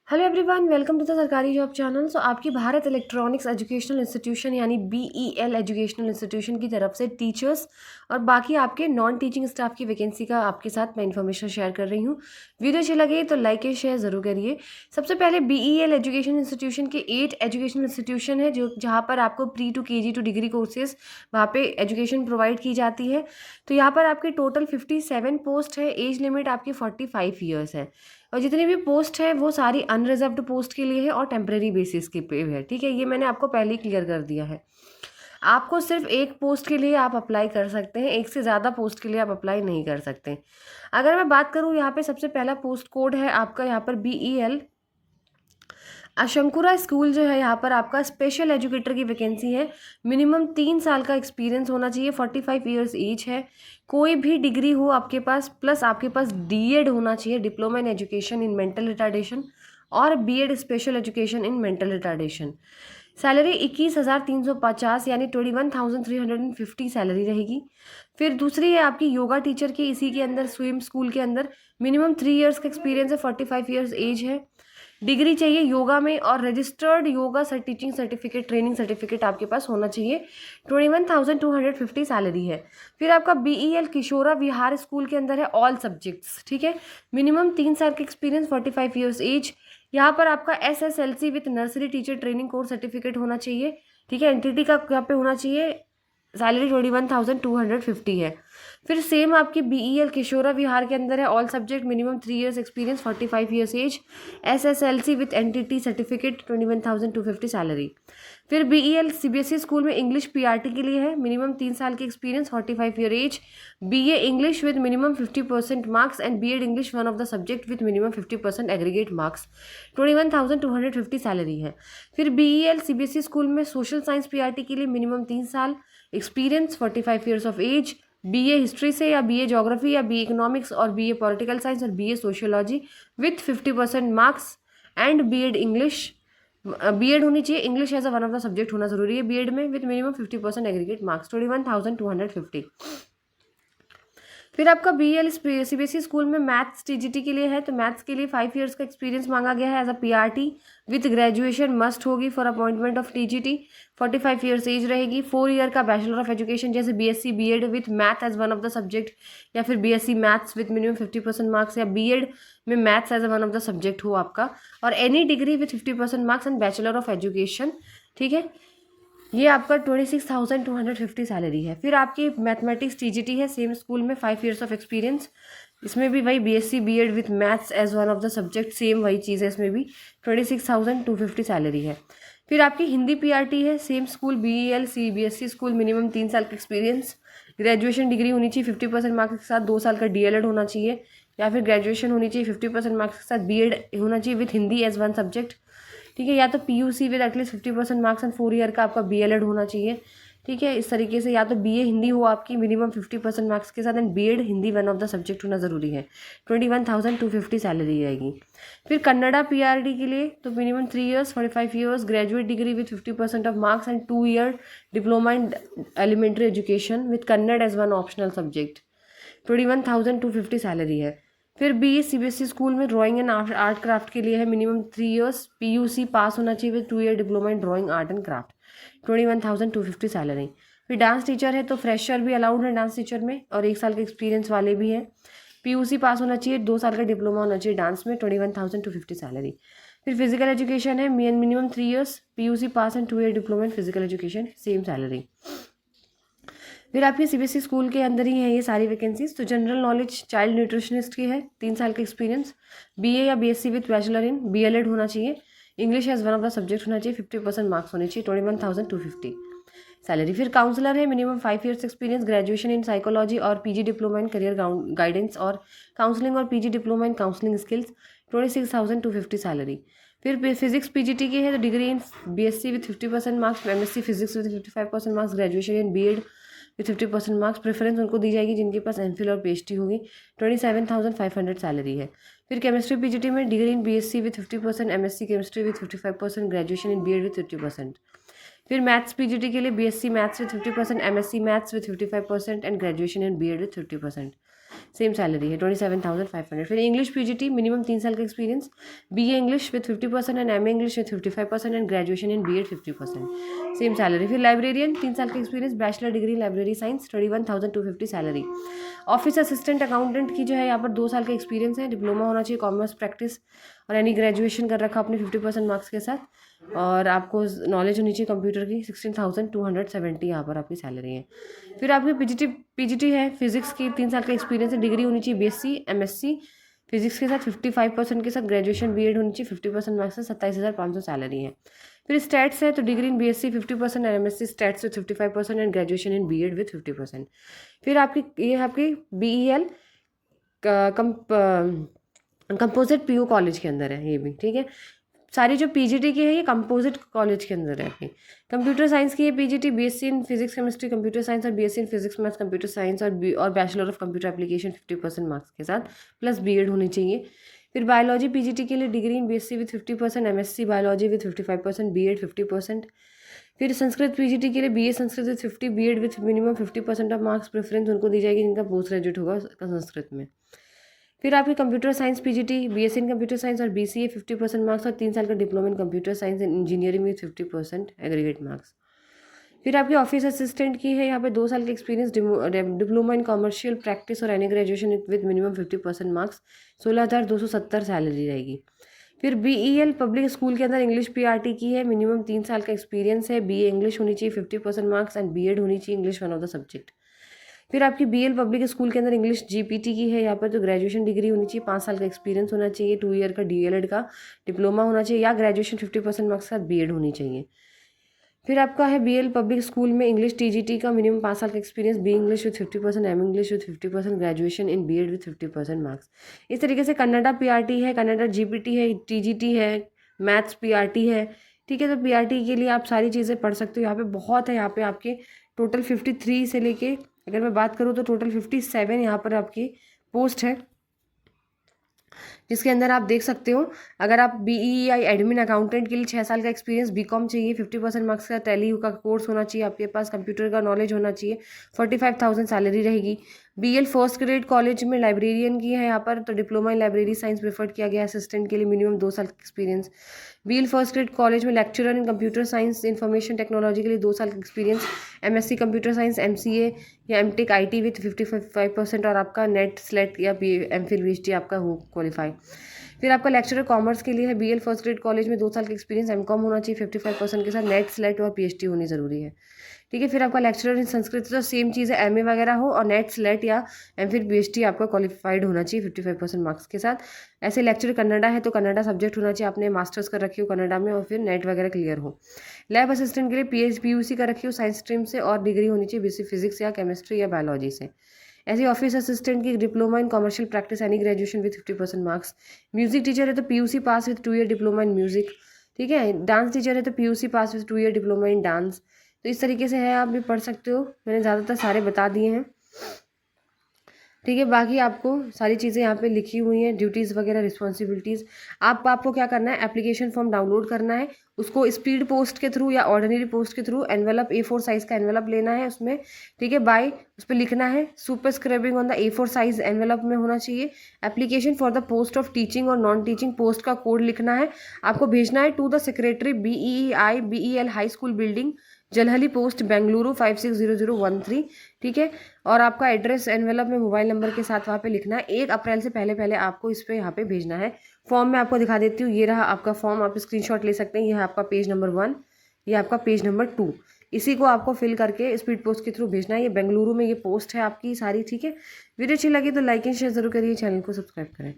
Hello everyone, welcome to the Sarkari job channel. आपकी Bharat electronics educational institution यानी BEL educational institution की तरफ से टीचर्स और बाकी आपके नॉन टीचिंग स्टाफ की वैकेंसी का आपके साथ मैं इन्फॉर्मेशन शेयर कर रही हूँ। वीडियो अच्छी लगे तो लाइक और शेयर ज़रूर करिए। सबसे पहले BEL एजुकेशन इंस्टीट्यूशन के 8 एजुकेशनल इंस्टीट्यूशन है जहाँ पर आपको pre to KG to degree courses वहाँ पे एजुकेशन प्रोवाइड की जाती है। तो यहाँ पर आपकी टोटल 57 पोस्ट है। एज लिमिट आपकी 45 ईयर्स है और जितनी भी पोस्ट है वो सारी अनरिजर्व्ड पोस्ट के लिए है और टेम्परेरी बेसिस के पे है। ठीक है, ये मैंने आपको पहले ही क्लियर कर दिया है। आपको सिर्फ एक पोस्ट के लिए आप अप्लाई कर सकते हैं, एक से ज़्यादा पोस्ट के लिए आप अप्लाई नहीं कर सकते। अगर मैं बात करूँ यहाँ पे सबसे पहला पोस्ट कोड है आपका यहाँ पर BEL अशंकुरा स्कूल जो है। यहाँ पर आपका स्पेशल एजुकेटर की वैकेंसी है। मिनिमम 3 साल का एक्सपीरियंस होना चाहिए, 45 ईयर्स एज है। कोई भी डिग्री हो आपके पास, प्लस आपके पास DED होना चाहिए, diploma in education in mental retardation, और BEd special education in mental retardation. Salary 21,350 यानी 21,350 सैलरी रहेगी। फिर दूसरी है आपकी योगा टीचर की, इसी के अंदर स्विम स्कूल के अंदर। मिनिमम 3 ईयर्स का एक्सपीरियंस है, 45 ईयर्स एज है। डिग्री चाहिए योगा में और registered yoga teaching certificate, training certificate आपके पास होना चाहिए। 21,250 सैलरी है। फिर आपका BEL किशोरा विहार स्कूल के अंदर है, ऑल सब्जेक्ट्स। ठीक है, मिनिमम 3 साल का एक्सपीरियंस, 45 ईयर्स एज। यहाँ पर आपका SSLC with nursery teacher training course certificate होना चाहिए। ठीक है, एंटिटी का यहाँ पे होना चाहिए। सैलरी 21,250 है। फिर सेम आपकी BEL किशोरा विहार के अंदर है, all subject, minimum 3 years experience, 45 years age. SSLC with NTT certificate, 21,250 salary. फिर BEL CBSE स्कूल में इंग्लिश PRT के लिए है, मिनिमम 3 साल की experience, 45 year age. BA English with minimum 50% marks and BEd English one of the subject with minimum 50% aggregate marks, 21,250 salary है। फिर BEL CBSE school में सोशल साइंस PRT के लिए मिनिमम 3 साल experience, 45 years of age. BA history से या BA geography या BA economics और BA पॉलिटिकल साइंस और BA sociology with 50% marks and BEd English. BEd होनी चाहिए, English as a one of the subject होना जरूरी है BEd में, विथ मिनिमम 50% एग्रीगेट मार्क्स, 21,250। फिर आपका BEL CBSE स्कूल में मैथ्स TGT के लिए है। तो मैथ्स के लिए 5 ईयर्स का एक्सपीरियंस मांगा गया है as a PRT with graduation must होगी for appointment of TGT। 45 years age रहेगी। 4 ईयर का बैचलर ऑफ एजुकेशन जैसे BSc BEd with math as one of the subject, या फिर BSc maths with minimum 50% marks, या BEd में maths as one of the subject हो आपका, और any degree with 50% marks and bachelor of education. ठीक है, ये आपका 26,250 सैलरी है। फिर आपकी मैथमेटिक्स TGT है, सेम स्कूल में, 5 ईयर्स ऑफ एक्सपीरियंस। इसमें भी वही BSc BEd with maths as one of the subject, same वही चीज़ है, इसमें भी 26,250 सैलरी है। फिर आपकी हिंदी PRT है, same school BEL CBSE school, minimum 3 साल का एक्सपीरियंस, ग्रेजुएशन डिग्री होनी चाहिए 50% मार्क्स के साथ, 2 साल का DLED होना चाहिए, या फिर ग्रेजुएशन होनी चाहिए 50% मार्क्स के साथ, BEd होना चाहिए with Hindi as one subject. ठीक है, या तो PUC with at least 50% marks and 4 year का आपका BLED होना चाहिए। ठीक है, इस तरीके से, या तो BA हिंदी हो आपकी मिनिमम 50% मार्क्स के साथ and BEd Hindi one of the subject होना ज़रूरी है। 21,250 सैलरी रहेगी। फिर कन्नड़ा PRD के लिए तो minimum 3 years, 45 years, graduate degree with 50% of marks and 2 year diploma in elementary education with Kannada as one optional subject, 21,250 salary है। फिर BA CBSE स्कूल में ड्राइंग एंड आर्ट क्राफ्ट के लिए है, मिनिमम 3 ईयर्स, PUC पास होना चाहिए with 2 year diploma in drawing art and craft, 21,250 salary. फिर dance teacher है तो फ्रेशर भी अलाउड है डांस टीचर में, और 1 साल के एक्सपीरियंस वाले भी हैं। PUC पास होना चाहिए, 2 साल का डिप्लोमा होना चाहिए डांस में, 21,250 सैलरी। फिर फिजिकल एजुकेशन है, minimum 3 years, PUC pass and 2 year diploma in physical education, same salary. फिर आपके CBSE स्कूल के अंदर ही है ये सारी वैकेंसीज। तो जनरल नॉलेज चाइल्ड न्यूट्रिशनिस्ट की है, 3 साल का एक्सपीरियंस, BA या BSc with bachelor in BLED होना चाहिए, English as one of the subject होना चाहिए, 50% मार्क्स होने चाहिए, 21,250 सैलरी। फिर काउंसलर है, minimum 5 years experience, graduation in psychology और PG diploma in career guidance और काउंसलिंग और PG diploma in counselling skills, 26,250 salary. फिर फिजिक्स PGT की है तो degree in BSc with 50% marks, MSc physics with 55% marks, graduation in BEd with 50% marks. Preference उनको दी जाएगी जिनके पास MPhil और PhD होगी, 27,500 सैलरी है। फिर केमिस्ट्री PGT में degree in BSc with 50%, MSc chemistry with 55%, graduation in BEd with 50%। फिर मैथ्स PGT के लिए BSc maths with 50%, MSc maths with 55% and graduation in BEd with 50%। Same salary है 27,500। फिर इंग्लिश पीजीटी मिनिमम 3 साल का experience, BA English with 50% and MA English with 55% and graduation in BEd 50%, same salary. फिर librarian 3 साल का experience, bachelor degree library science 31,250 salary. Office assistant accountant की जो है यहाँ पर 2 साल का एक्सपीरियंस है, डिप्लोमा होना चाहिए कॉमर्स प्रैक्टिस और यानी ग्रेजुएशन कर रखा अपने 50% मार्क्स के साथ, और आपको नॉलेज होनी चाहिए कंप्यूटर की। 16,270 यहाँ पर आपकी सैलरी है। फिर आपकी पीजीटी है फिजिक्स की 3 साल का एक्सपीरियंस है, डिग्री होनी चाहिए बीएससी एमएससी फिजिक्स के साथ 55% के साथ, ग्रेजुएशन बीएड होनी चाहिए 50% मार्क्स से, 27,500 सैलरी है। फिर स्टैट्स है तो degree in BSc 50% and MSc stats with 55% and graduation in BEd with 50%। फिर आपकी ये है आपकी बीईएल कंपोजिट पीयू कॉलेज के अंदर है ये भी, ठीक है। सारी जो पीजीटी की है ये कंपोजिट कॉलेज के अंदर है आपकी। कंप्यूटर साइंस की है PGT, BSc in physics chemistry computer science और BSc in physics maths computer science और bachelor of computer application 50% marks के साथ प्लस बीएड होनी चाहिए। फिर बायोलॉजी पीजीटी के लिए degree in BSc with 50%, MSc biology with 55%, BEd 50%। फिर संस्कृत पीजीटी के लिए BA Sanskrit with 50, BEd with minimum 50% of marks preference उनको दी जाएगी जिनका पोस्ट ग्रेजुएट होगा संस्कृत में। फिर आपकी कंप्यूटर साइंस पीजीटी, बीएससी इन कंप्यूटर साइंस और बीसीए 50% मार्क्स और 3 साल का diploma in computer science and engineering में 50% एग्रीगेट मार्क्स। फिर आपकी ऑफिस असिस्टेंट की है यहाँ पे 2 साल का experience, diploma in commercial practice और any graduation with minimum 50% marks, 16,270 salary रहेगी। फिर बीईएल पब्लिक स्कूल के अंदर इंग्लिश पीआरटी की है, मिनिमम 3 साल का एक्सपीरियंस है, बीए इंग्लिश होनी चाहिए 50% मार्क्स एंड बीएड होनी चाहिए English one of the subject. फिर आपकी बीएल पब्लिक स्कूल के अंदर इंग्लिश जीपीटी की है यहाँ पर, तो ग्रेजुएशन डिग्री होनी चाहिए, 5 साल का एक्सपीरियंस होना चाहिए, 2 ईयर का डीएलएड का डिप्लोमा होना चाहिए या ग्रेजुएशन 50% मार्क्स के साथ बीएड होनी चाहिए। फिर आपका है बीएल पब्लिक स्कूल में इंग्लिश टीजीटी का मिनिमम 5 साल का experience, B English with 50%, M English with 50%, graduation in BEd with 50% marks. इस तरीके से कन्नडा पीआरटी है, कन्नडा जीपीटी है, टीजीटी है, मैथ्स पीआरटी है, ठीक है। तो पीआरटी के लिए आप सारी चीज़ें पढ़ सकते हो, यहाँ पे बहुत है। यहाँ पे आपके टोटल 53 से लेके अगर मैं बात करूँ तो टोटल 57 यहाँ पर आपकी पोस्ट है, जिसके अंदर आप देख सकते हो। अगर आप बीईआई एडमिन अकाउंटेंट के लिए 6 साल का एक्सपीरियंस, बीकॉम चाहिए, 50% मार्क्स का टैली का कोर्स होना चाहिए, आपके पास कंप्यूटर का नॉलेज होना चाहिए, 45,000 सैलरी रहेगी। बीएल फर्स्ट ग्रेड कॉलेज में लाइब्रेरियन की है यहाँ पर, तो diploma in library science preferred किया गया, असिस्टेंट के लिए मिनिमम 2 साल का experience. BEL first grade college में lecturer in computer science information technology के लिए 2 साल का experience, MSc computer science, MCA या एमटेक आईटी विथ 55% और आपका नेट स्लेट या एमफिल पीएचडी आपका हो क्वालिफाई। फिर आपका लेक्चरर कॉमर्स के लिए है बीएल फर्स्ट ग्रेड कॉलेज में 2 साल का एक्सपीरियंस, एमकॉम होना चाहिए 55% के साथ, नेट स्लेट और पीएचडी होनी ज़रूरी है, ठीक है। फिर आपका लेक्चरर इन संस्कृत तो सेम चीज़ है, एमए वगैरह हो और नेट स्लेट या एमफिल पीएचडी आपका क्वालिफाइड होना चाहिए 55% मार्क्स के साथ। ऐसे लेक्चर कन्नडा है तो कन्नडा सब्जेक्ट होना चाहिए, आपने मास्टर्स कर रखी हो कन्नडा में और फिर नेट वगैरह क्लियर हो। लैब असिस्टेंट के लिए पीयूसी कर रखी हो साइंस स्ट्रीम से और डिग्री होनी चाहिए बीएससी फिजिक्स या केमिस्ट्री या बायोलॉजी से। ऐसे ऑफिस असिस्टेंट की diploma in commercial practice any graduation with 50% marks. Music teacher है तो PUC pass with 2 year diploma in music, ठीक है। डांस टीचर है तो PUC pass with 2 year diploma in dance. तो इस तरीके से है, आप भी पढ़ सकते हो, मैंने ज़्यादातर सारे बता दिए हैं, ठीक है। बाकी आपको सारी चीज़ें यहाँ पे लिखी हुई हैं, ड्यूटीज़ वगैरह रिस्पॉन्सिबिलिटीज़। आपको क्या करना है, एप्लीकेशन फॉर्म डाउनलोड करना है, उसको स्पीड पोस्ट के थ्रू या ऑर्डिनरी पोस्ट के थ्रू एनवेलप A4 साइज़ का एनवेलप लेना है उसमें, ठीक है। बाय उस पर लिखना है superscribing on the A4 size envelope में होना चाहिए। Application for the post of teaching और नॉन टीचिंग पोस्ट का कोड लिखना है, आपको भेजना है to the secretary BEI BEL high school building Jalahalli post Bengaluru 560013, ठीक है। और आपका एड्रेस एनवेलप में मोबाइल नंबर के साथ वहाँ पे लिखना है। 1 अप्रैल से पहले आपको इस पे यहाँ पे भेजना है। फॉर्म मैं आपको दिखा देती हूँ, ये रहा आपका फॉर्म, आप स्क्रीनशॉट ले सकते हैं। ये है आपका पेज नंबर 1, ये आपका पेज नंबर 2, इसी को आपको फिल करके स्पीड पोस्ट के थ्रू भेजना है। ये बेंगलुरु में ये पोस्ट है आपकी सारी, ठीक है। वीडियो अच्छी लगी तो लाइक एंड शेयर जरूर करिए, चैनल को सब्सक्राइब करें।